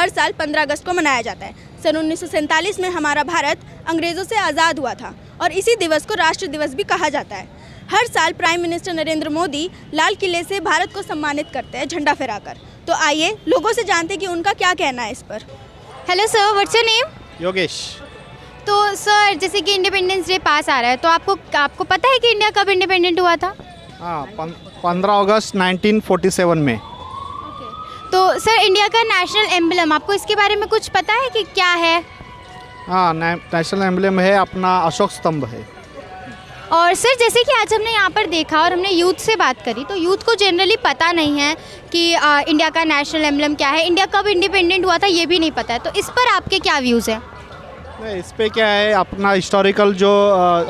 हर साल 15 अगस्त को मनाया जाता है। सन 1947 में हमारा भारत अंग्रेज़ों से आज़ाद हुआ था और इसी दिवस को राष्ट्र दिवस भी कहा जाता है। हर साल प्राइम मिनिस्टर नरेंद्र मोदी लाल किले से भारत को सम्मानित करते हैं झंडा फहराकर। तो आइए लोगों से जानते हैं कि उनका क्या कहना है इस पर। Hello sir, what's your name? Yogesh. तो सर, जैसे कि इंडिपेंडेंस डे पास आ रहा है, तो आपको पता है कि इंडिया कब इंडिपेंडेंट हुआ था? हाँ, 15 अगस्त 1947 में। तो सर, इंडिया का नेशनल एम्बलम, आपको इसके बारे में कुछ पता है कि क्या है? हाँ, नेशनल एम्बलम है अपना अशोक स्तंभ है। और सर, जैसे कि आज हमने यहाँ पर देखा और हमने यूथ से बात करी, तो यूथ को जनरली पता नहीं है कि इंडिया का नेशनल एम्बलम क्या है, इंडिया कब इंडिपेंडेंट हुआ था ये भी नहीं पता है। तो इस पर आपके क्या व्यूज़ हैं? इस पे क्या है, अपना हिस्टोरिकल जो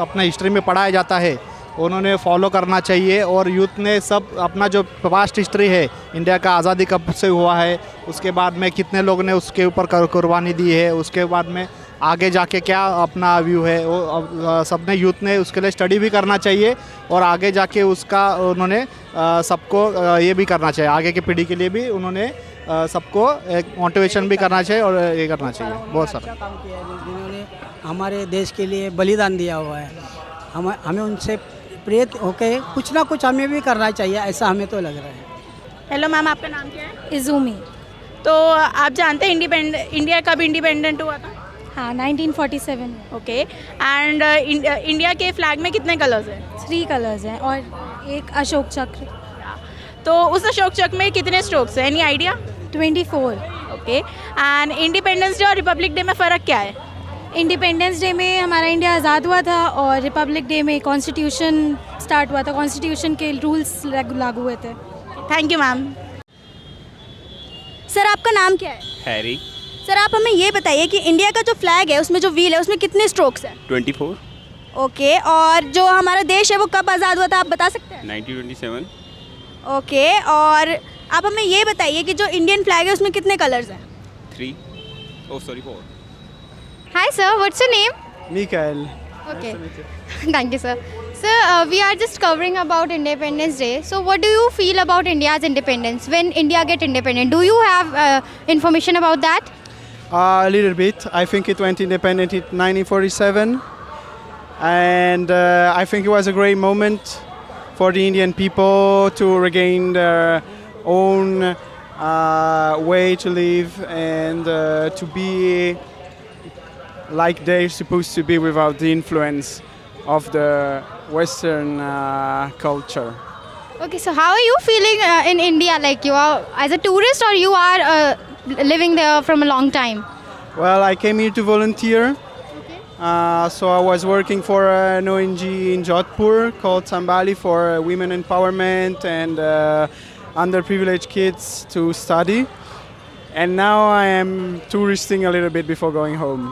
अपना हिस्ट्री में पढ़ाया जाता है उन्होंने फॉलो करना चाहिए। और यूथ ने सब अपना जो पास्ट हिस्ट्री है, इंडिया का आज़ादी कब से हुआ है, उसके बाद में कितने लोग ने उसके ऊपर कुर्बानी दी है, उसके बाद में आगे जाके क्या अपना व्यू है, वो सबने यूथ ने उसके लिए स्टडी भी करना चाहिए और आगे जाके उसका उन्होंने सबको ये भी करना चाहिए, आगे की पीढ़ी के लिए भी उन्होंने सबको एक मोटिवेशन भी करना चाहिए और ये करना चाहिए। बहुत सारा काम किया है जिन्होंने हमारे देश के लिए बलिदान दिया हुआ है। हमें उनसे प्रेरित होकर कुछ ना कुछ हमें भी करना चाहिए, ऐसा हमें तो लग रहा है। हेलो मैम, आपका नाम क्या है? इज़ूमी। तो आप जानते हैं इंडिया कब इंडिपेंडेंट हुआ था? हाँ, 1947। ओके। एंड इंडिया के फ्लैग में कितने कलर्स हैं? 3 कलर्स हैं और एक अशोक चक्र। तो उस अशोक चक्र में कितने स्ट्रोक्स हैं? Any idea? 24। Okay. And independence day और रिपब्लिक डे में फ़र्क क्या है? इंडिपेंडेंस डे में हमारा इंडिया आज़ाद हुआ था और रिपब्लिक डे में कॉन्स्टिट्यूशन स्टार्ट हुआ था, कॉन्स्टिट्यूशन के रूल्स लागू हुए थे। Thank you ma'am. सर, आपका नाम क्या है? हैरी। सर, आप हमें ये बताइए कि इंडिया का जो फ्लैग है उसमें जो व्हील है उसमें कितने स्ट्रोक्स हैं? 24। ओके। और जो हमारा देश है वो कब आज़ाद हुआ था, आप बता सकते हैं? 1927। ओके। और आप हमें ये बताइए कि जो इंडियन फ्लैग है उसमें कितने कलर्स हैं? 3। Oh, sorry, 4. Hi sir, what's your name? Mikael. Okay. Thank you sir. Sir, we are just covering about Independence Day. So what do you feel about India's independence? When India get independent, do you have information about that? A little bit. I think it went independent in 1947, and I think it was a great moment for the Indian people to regain their own way to live and to be like they're supposed to be without the influence of the Western culture. Okay, so how are you feeling in India? Like you are as a tourist or you are living there from a long time? Well, I came here to volunteer. So I was working for an ONG in Jodhpur called Sambali for women empowerment and underprivileged kids to study. And now I am touristing a little bit before going home.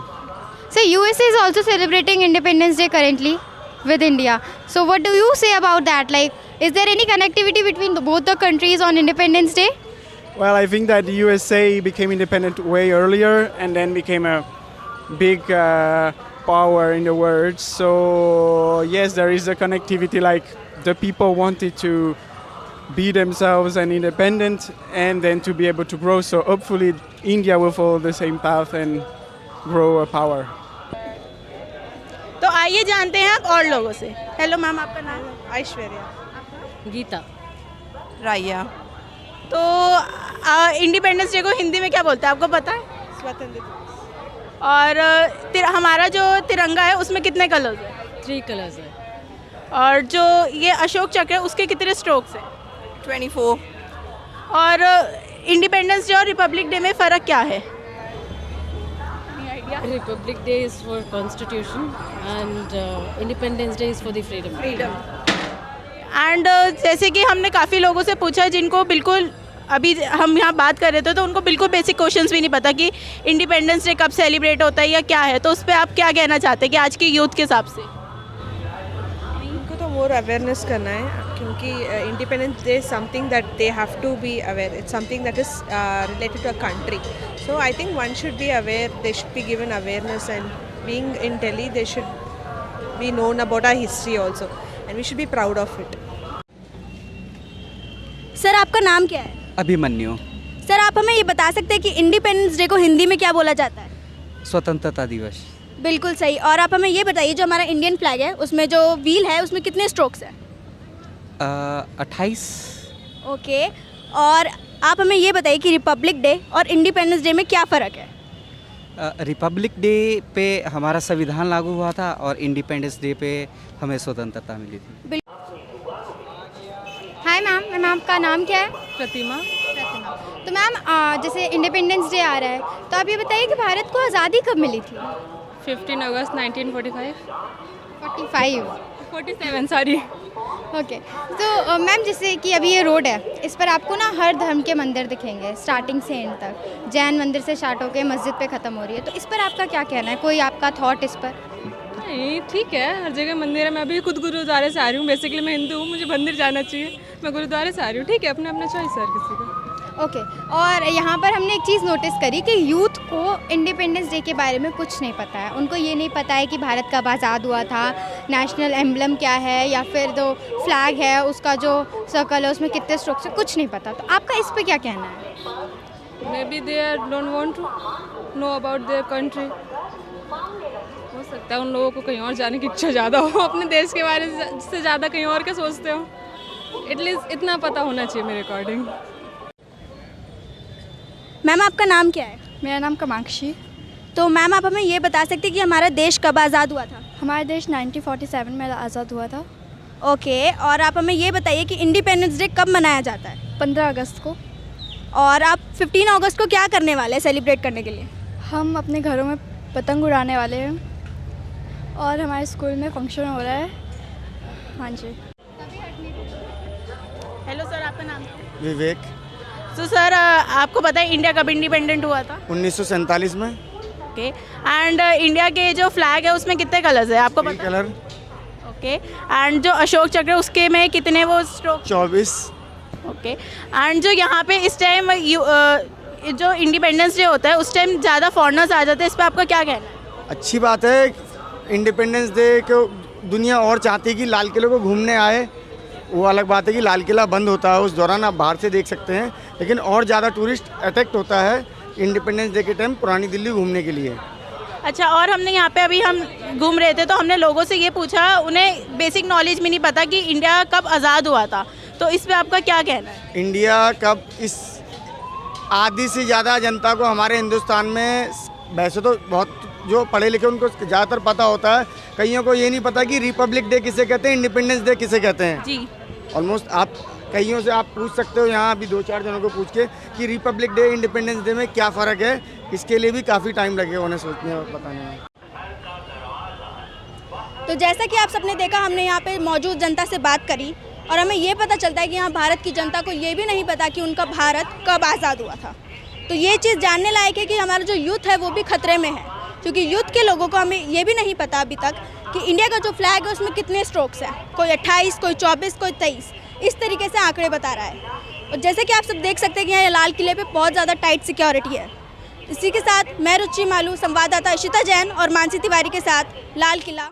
So USA is also celebrating Independence Day currently with India. So what do you say about that? Like, is there any connectivity between both the countries on Independence Day? Well, I think that the USA became independent way earlier and then became a big power in the world. So yes, there is a connectivity, like the people wanted to be themselves and independent and then to be able to grow. So hopefully India will follow the same path and grow a power. तो आइए जानते हैं आप और लोगों से। Hello ma'am, आपका नाम? ऐश्वर्या। गीता। राया। तो इंडिपेंडेंस डे को हिंदी में क्या बोलते हैं, आपको पता है? स्वतंत्रता। और हमारा जो तिरंगा है उसमें कितने कलर्स हैं? 3 कलर्स है। और जो ये अशोक चक्र है उसके कितने स्ट्रोक्स हैं? 24। और इंडिपेंडेंस डे और रिपब्लिक डे में फ़र्क क्या है? Republic Day is for Constitution and Independence Day is for the freedom. And जैसे कि हमने काफ़ी लोगों से पूछा जिनको बिल्कुल अभी हम यहाँ बात कर रहे थे तो उनको बिल्कुल बेसिक क्वेश्चंस भी नहीं पता कि इंडिपेंडेंस डे कब सेलिब्रेट होता है या क्या है। तो उस पर आप क्या कहना चाहते हैं कि आज के यूथ के हिसाब से? इनको तो मोर अवेयरनेस करना है क्योंकि independence day something that they have to be aware, it's something that is related to a country. So I think one should be aware, they should be given awareness and being in Delhi they should be known about our history also and we should be proud of it. Sir, आपका नाम क्या है? Abhimanyu. Sir, आप आप हमें ये बता सकते हैं कि इंडिपेंडेंस डे को हिंदी में क्या बोला जाता है? स्वतंत्रता दिवस। बिल्कुल सही। और आप हमें ये बताइए, जो हमारा इंडियन फ्लैग है उसमें जो व्हील है उसमें कितने स्ट्रोक्स हैं? 28। ओके। और आप हमें ये बताइए कि रिपब्लिक डे और इंडिपेंडेंस डे में क्या फ़र्क है? रिपब्लिक डे पे हमारा संविधान लागू हुआ था और इंडिपेंडेंस डे पे हमें स्वतंत्रता मिली थी। हाय मैम, मैम आपका नाम क्या है? प्रतिमा। तो मैम जैसे इंडिपेंडेंस डे आ रहा है, तो आप ये बताइए कि भारत को आज़ादी कब मिली थी? 15 अगस्त 1945। 47 सॉरी। ओके। तो मैम जैसे कि अभी ये रोड है, इस पर आपको ना हर धर्म के मंदिर दिखेंगे स्टार्टिंग से एंड तक। जैन मंदिर से स्टार्ट होकर मस्जिद पे ख़त्म हो रही है, तो इस पर आपका क्या कहना है? कोई आपका थॉट इस पर? नहीं, ठीक है, हर जगह मंदिर है। मैं अभी खुद गुरुद्वारे से आ रही हूँ। बेसिकली मैं हिंदू हूँ, मुझे मंदिर जाना चाहिए। मैं गुरुद्वारे से आ रही हूँ। ठीक है, अपना अपना चॉइस है हर किसी का। ओके। और यहाँ पर हमने एक चीज़ नोटिस करी कि यूथ को इंडिपेंडेंस डे के बारे में कुछ नहीं पता है। उनको ये नहीं पता है कि भारत कब आज़ाद हुआ था, नेशनल एम्बलम क्या है, या फिर जो फ्लैग है उसका जो सर्कल है उसमें कितने स्ट्रोक्स है, कुछ नहीं पता। तो आपका इस पर क्या कहना है? May be they don't want to know about their country. हो सकता है उन लोगों को कहीं और जाने की इच्छा ज़्यादा हो, अपने देश के बारे से ज़्यादा कहीं और क्या सोचते हो। एटलीस्ट इतना पता होना चाहिए मेरे अकॉर्डिंग। मैम आपका नाम क्या है? मेरा नाम कामाक्षी। तो मैम आप हमें ये बता सकते हैं कि हमारा देश कब आज़ाद हुआ था? हमारा देश 1947 में आज़ाद हुआ था। ओके। और आप हमें ये बताइए कि इंडिपेंडेंस डे कब मनाया जाता है? 15 अगस्त को। और आप 15 अगस्त को क्या करने वाले हैं सेलिब्रेट करने के लिए? हम अपने घरों में पतंग उड़ाने वाले हैं और हमारे स्कूल में फंक्शन हो रहा है। हाँ जी। हेलो सर, आपका नाम? विवेक। तो सर आपको पता है इंडिया कब इंडिपेंडेंट हुआ था? 1947 में। ओके। एंड इंडिया के जो फ्लैग है उसमें कितने कलर्स है आपको पता? कलर। ओके। एंड जो अशोक चक्र है उसके में कितने वो स्ट्रोक? 24। ओके। एंड जो यहाँ पे इस टाइम जो इंडिपेंडेंस डे होता है उस टाइम ज़्यादा फॉरेनर्स आ जाते हैं, इस पर आपका क्या कहना है? अच्छी बात है। इंडिपेंडेंस डे को दुनिया और चाहती है कि लाल किले को घूमने आए। वो अलग बात है कि लाल किला बंद होता है, उस दौरान आप बाहर से देख सकते हैं, लेकिन और ज़्यादा टूरिस्ट अट्रैक्ट होता है इंडिपेंडेंस डे के टाइम पुरानी दिल्ली घूमने के लिए। अच्छा। और हमने यहाँ पे अभी हम घूम रहे थे तो हमने लोगों से ये पूछा, उन्हें बेसिक नॉलेज भी नहीं पता कि इंडिया कब आज़ाद हुआ था, तो इस पे आपका क्या कहना है? इंडिया कब, इस आधी से ज़्यादा जनता को हमारे हिंदुस्तान में, वैसे तो बहुत जो पढ़े लिखे उनको ज़्यादातर पता होता है, कईयों को ये नहीं पता कि रिपब्लिक डे किसे कहते हैं, इंडिपेंडेंस डे किसे कहते हैं। जी। ऑलमोस्ट आप कईयों से आप पूछ सकते हो यहाँ अभी 2-4 जनों को पूछ के कि रिपब्लिक डे इंडिपेंडेंस डे में क्या फ़र्क है। इसके लिए भी काफ़ी टाइम लगेगा उन्हें सोचने और बताने में। तो जैसा कि आप सबने देखा, हमने यहाँ पे मौजूद जनता से बात करी और हमें ये पता चलता है कि यहाँ भारत की जनता को ये भी नहीं पता कि उनका भारत कब आज़ाद हुआ था। तो ये चीज़ जानने लायक है कि हमारा जो यूथ है वो भी खतरे में है, क्योंकि यूथ के लोगों को हमें ये भी नहीं पता अभी तक कि इंडिया का जो फ्लैग है उसमें कितने स्ट्रोक्स हैं। कोई 28, कोई 24, कोई 23, इस तरीके से आंकड़े बता रहा है। और जैसे कि आप सब देख सकते हैं कि यहाँ लाल किले पे बहुत ज़्यादा टाइट सिक्योरिटी है। इसी के साथ मैं रुचि मालू, संवाददाता इशिता जैन और मानसी तिवारी के साथ लाल किला।